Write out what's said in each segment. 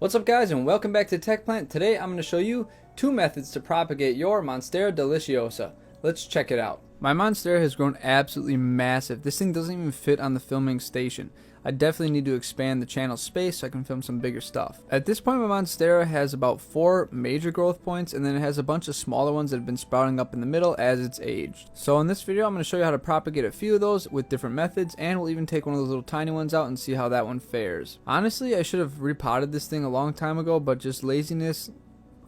What's up guys, and welcome back to Tech Plant. Today I'm going to show you two methods to propagate your Monstera deliciosa. Let's check it out. My Monstera has grown absolutely massive. This thing doesn't even fit on the filming station. I definitely need to expand the channel space so I can film some bigger stuff. At this point, my Monstera has about 4 major growth points, and then it has a bunch of smaller ones that have been sprouting up in the middle as it's aged. So in this video, I'm going to show you how to propagate a few of those with different methods, and we'll even take one of those little tiny ones out and see how that one fares. Honestly, I should have repotted this thing a long time ago, but just laziness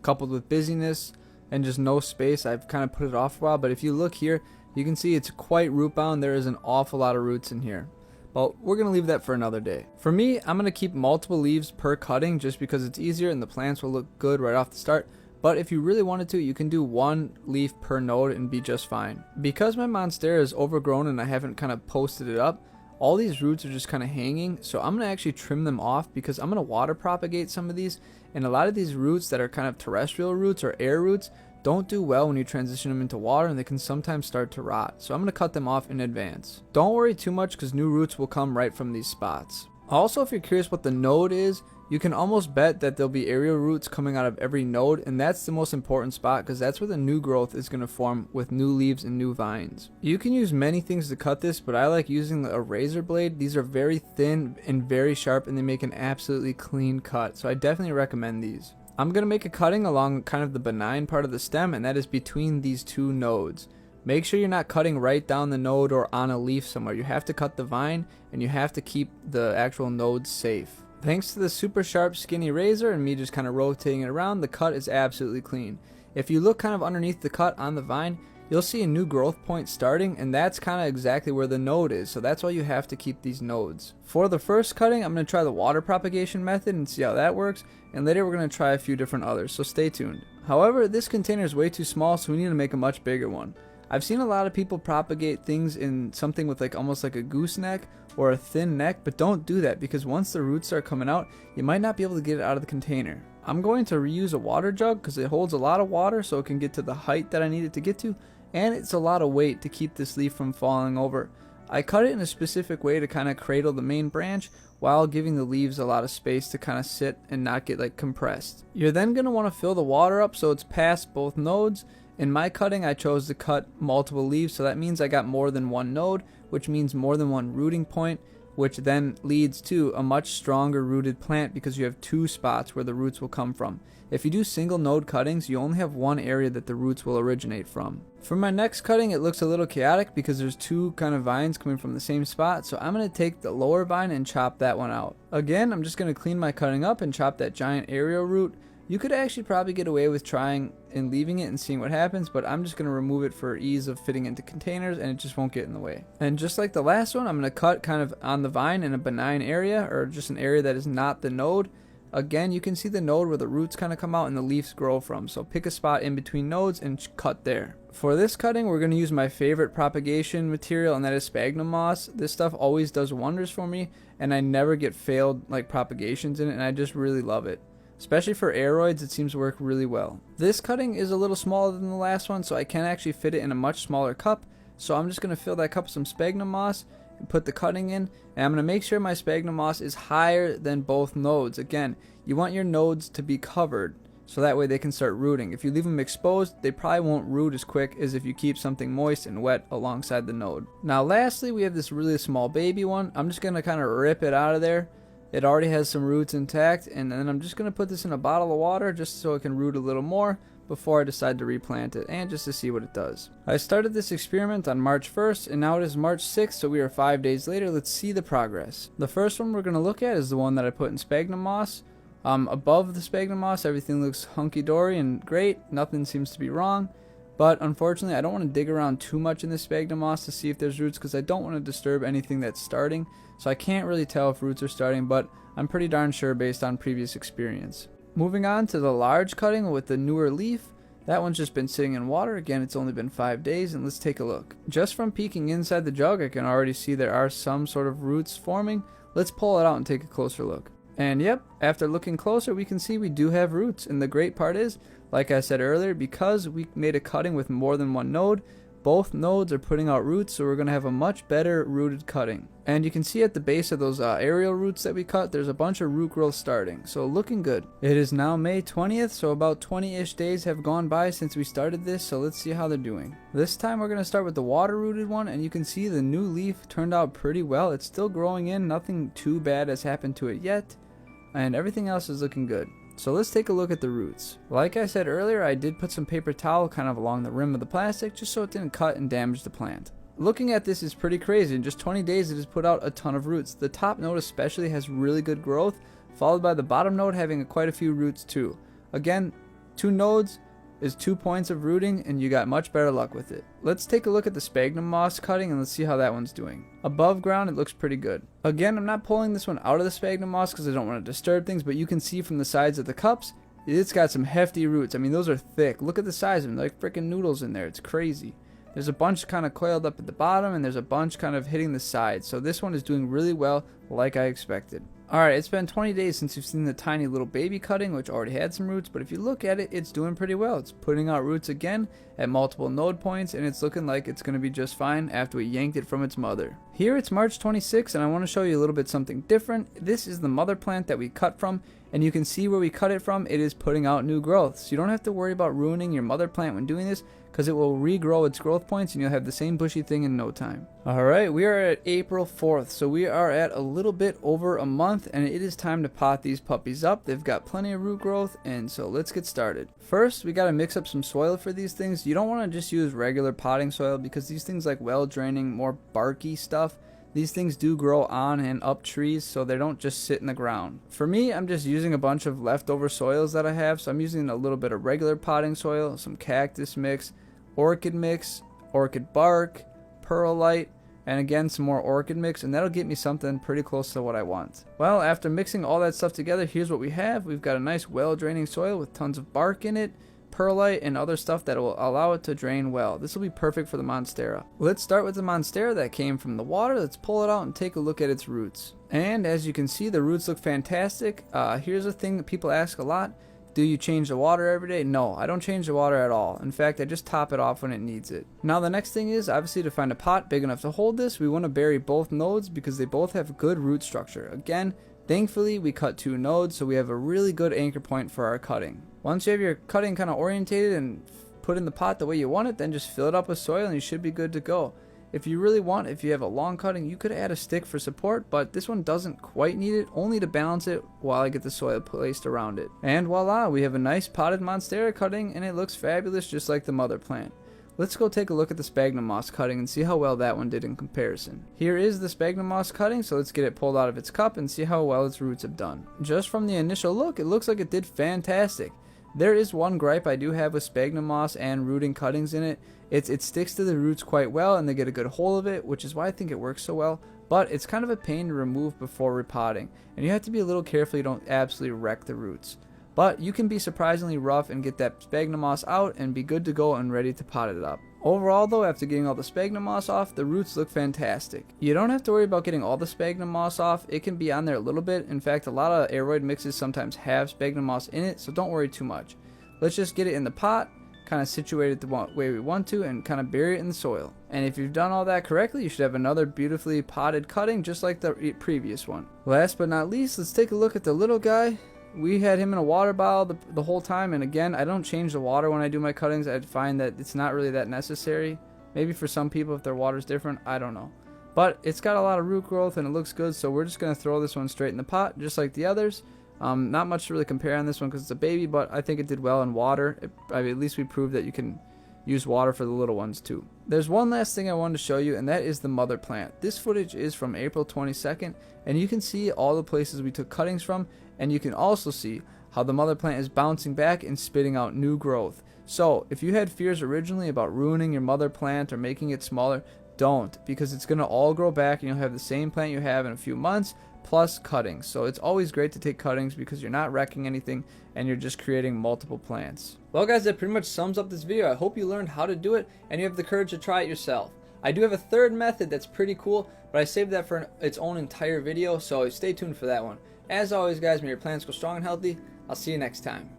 coupled with busyness and just no space, I've kind of put it off for a while. But if you look here, you can see it's quite root bound. There is an awful lot of roots in here. Well, we're going to leave that for another day. For me, I'm going to keep multiple leaves per cutting just because it's easier and the plants will look good right off the start. But if you really wanted to, you can do 1 leaf per node and be just fine. Because my Monstera is overgrown and I haven't kind of posted it up, all these roots are just kind of hanging. So I'm going to actually trim them off because I'm going to water propagate some of these. And a lot of these roots that are kind of terrestrial roots or air roots don't do well when you transition them into water, and they can sometimes start to rot. So I'm going to cut them off in advance. Don't worry too much because new roots will come right from these spots. Also, if you're curious what the node is, you can almost bet that there'll be aerial roots coming out of every node, and that's the most important spot because that's where the new growth is going to form with new leaves and new vines. You can use many things to cut this, but I like using a razor blade. These are very thin and very sharp, and they make an absolutely clean cut, so I definitely recommend these. I'm going to make a cutting along kind of the benign part of the stem, and that is between these two nodes. Make sure you're not cutting right down the node or on a leaf somewhere. You have to cut the vine, and you have to keep the actual nodes safe. Thanks to the super sharp skinny razor and me just kind of rotating it around, the cut is absolutely clean. If you look kind of underneath the cut on the vine, you'll see a new growth point starting, and that's kind of exactly where the node is, so that's why you have to keep these nodes. For the first cutting, I'm going to try the water propagation method and see how that works, and later we're going to try a few different others, so stay tuned. However, this container is way too small, so we need to make a much bigger one. I've seen a lot of people propagate things in something with almost like a gooseneck or a thin neck, but don't do that because once the roots start coming out, you might not be able to get it out of the container. I'm going to reuse a water jug because it holds a lot of water so it can get to the height that I need it to get to, and it's a lot of weight to keep this leaf from falling over. I cut it in a specific way to kind of cradle the main branch while giving the leaves a lot of space to kind of sit and not get compressed. You're then going to want to fill the water up so it's past both nodes. In my cutting, I chose to cut multiple leaves, so that means I got more than one node, which means more than one rooting point, which then leads to a much stronger rooted plant because you have 2 spots where the roots will come from. If you do single node cuttings, you only have one area that the roots will originate from. For my next cutting, it looks a little chaotic because there's 2 kind of vines coming from the same spot, so I'm going to take the lower vine and chop that one out. Again, I'm just going to clean my cutting up and chop that giant aerial root. You could actually probably get away with trying and leaving it and seeing what happens, but I'm just going to remove it for ease of fitting into containers, and it just won't get in the way. And just like the last one, I'm going to cut kind of on the vine in a benign area, or just an area that is not the node. Again, you can see the node where the roots kind of come out and the leaves grow from, so pick a spot in between nodes and cut there. For this cutting, we're going to use my favorite propagation material, and that is sphagnum moss. This stuff always does wonders for me, and I never get failed propagations in it, and I just really love it. Especially for aeroids, it seems to work really well. This cutting is a little smaller than the last one, so I can actually fit it in a much smaller cup. So I'm just going to fill that cup with some sphagnum moss and put the cutting in. And I'm going to make sure my sphagnum moss is higher than both nodes. Again, you want your nodes to be covered so that way they can start rooting. If you leave them exposed, they probably won't root as quick as if you keep something moist and wet alongside the node. Now lastly, we have this really small baby one. I'm just going to kind of rip it out of there. It already has some roots intact, and then I'm just going to put this in a bottle of water just so it can root a little more before I decide to replant it, and just to see what it does. I started this experiment on March 1st, and now it is March 6th, so we are 5 days later. Let's see the progress. The first one we're going to look at is the one that I put in sphagnum moss. Above the sphagnum moss, everything looks hunky-dory and great. Nothing seems to be wrong. But unfortunately, I don't want to dig around too much in the sphagnum moss to see if there's roots because I don't want to disturb anything that's starting. So I can't really tell if roots are starting, but I'm pretty darn sure based on previous experience. Moving on to the large cutting with the newer leaf. That one's just been sitting in water. Again, it's only been 5 days, and let's take a look. Just from peeking inside the jug, I can already see there are some sort of roots forming. Let's pull it out and take a closer look. And yep, after looking closer, we can see we do have roots. And the great part is, like I said earlier, because we made a cutting with more than one node, both nodes are putting out roots, so we're going to have a much better rooted cutting. And you can see at the base of those aerial roots that we cut, there's a bunch of root growth starting, so looking good. It is now May 20th, so about 20-ish days have gone by since we started this, so let's see how they're doing. This time we're going to start with the water rooted one, and you can see the new leaf turned out pretty well. It's still growing in, nothing too bad has happened to it yet, and everything else is looking good. So let's take a look at the roots. Like I said earlier, I did put some paper towel kind of along the rim of the plastic just so it didn't cut and damage the plant. Looking at this is pretty crazy. In just 20 days it has put out a ton of roots. The top node especially has really good growth, followed by the bottom node having quite a few roots too. Again, 2 nodes is 2 points of rooting and you got much better luck with it. Let's take a look at the sphagnum moss cutting and let's see how that one's doing. Above ground it looks pretty good. Again, I'm not pulling this one out of the sphagnum moss because I don't want to disturb things, but you can see from the sides of the cups it's got some hefty roots. I mean, those are thick. Look at the size of them. They're like freaking noodles in there. It's crazy. There's a bunch kind of coiled up at the bottom and there's a bunch kind of hitting the sides. So this one is doing really well, like I expected. Alright, it's been 20 days since you've seen the tiny little baby cutting, which already had some roots, but if you look at it, it's doing pretty well. It's putting out roots again at multiple node points, and it's looking like it's going to be just fine after we yanked it from its mother. Here it's March 26th, and I want to show you a little bit something different. This is the mother plant that we cut from, and you can see where we cut it from, it is putting out new growth. So you don't have to worry about ruining your mother plant when doing this, because it will regrow its growth points and you'll have the same bushy thing in no time. Alright, we are at April 4th, so we are at a little bit over a month, and it is time to pot these puppies up. They've got plenty of root growth, and so let's get started. First, we got to mix up some soil for these things. You don't want to just use regular potting soil because these things like well draining, more barky stuff, these things do grow on and up trees, so they don't just sit in the ground. For me, I'm just using a bunch of leftover soils that I have, so I'm using a little bit of regular potting soil, some cactus mix, orchid mix, orchid bark, perlite, and again some more orchid mix, and that'll get me something pretty close to what I want. Well, after mixing all that stuff together, here's what we have. We've got a nice well draining soil with tons of bark in it, perlite, and other stuff that will allow it to drain well. This will be perfect for the Monstera. Let's start with the Monstera that came from the water. Let's pull it out and take a look at its roots. And as you can see, the roots look fantastic. Here's a thing that people ask a lot. Do you change the water every day? No, I don't change the water at all. In fact, I just top it off when it needs it. Now the next thing is, obviously, to find a pot big enough to hold this, we want to bury both nodes because they both have good root structure. Again, thankfully we cut 2 nodes, so we have a really good anchor point for our cutting. Once you have your cutting kind of orientated and put in the pot the way you want it, then just fill it up with soil and you should be good to go. If you really want, if you have a long cutting, you could add a stick for support, but this one doesn't quite need it, only to balance it while I get the soil placed around it. And voila, we have a nice potted Monstera cutting, and it looks fabulous just like the mother plant. Let's go take a look at the sphagnum moss cutting and see how well that one did in comparison. Here is the sphagnum moss cutting, so let's get it pulled out of its cup and see how well its roots have done. Just from the initial look, it looks like it did fantastic. There is one gripe I do have with sphagnum moss and rooting cuttings in it. It sticks to the roots quite well and they get a good hold of it, which is why I think it works so well. But it's kind of a pain to remove before repotting, and you have to be a little careful you don't absolutely wreck the roots. But you can be surprisingly rough and get that sphagnum moss out and be good to go and ready to pot it up. Overall though, after getting all the sphagnum moss off, the roots look fantastic. You don't have to worry about getting all the sphagnum moss off. It can be on there a little bit. In fact, a lot of aeroid mixes sometimes have sphagnum moss in it, so don't worry too much. Let's just get it in the pot, kind of situate it the way we want to, and kind of bury it in the soil. And if you've done all that correctly, you should have another beautifully potted cutting just like the previous one. Last but not least, let's take a look at the little guy. We had him in a water bottle the whole time, and again, I don't change the water when I do my cuttings. I find that it's not really that necessary. Maybe for some people if their water's different, I don't know. But it's got a lot of root growth and it looks good, so we're just going to throw this one straight in the pot just like the others. Not much to really compare on this one because it's a baby, but I think it did well in water. At least we proved that you can use water for the little ones too. There's one last thing I wanted to show you, and that is the mother plant. This footage is from April 22nd, and you can see all the places we took cuttings from, and you can also see how the mother plant is bouncing back and spitting out new growth. So if you had fears originally about ruining your mother plant or making it smaller, don't, because it's going to all grow back and you'll have the same plant you have in a few months plus cuttings. So it's always great to take cuttings because you're not wrecking anything and you're just creating multiple plants. Well guys, that pretty much sums up this video. I hope you learned how to do it and you have the courage to try it yourself. I do have a third method that's pretty cool, but I saved that for its own entire video, so stay tuned for that one. As always guys, may your plants go strong and healthy. I'll see you next time.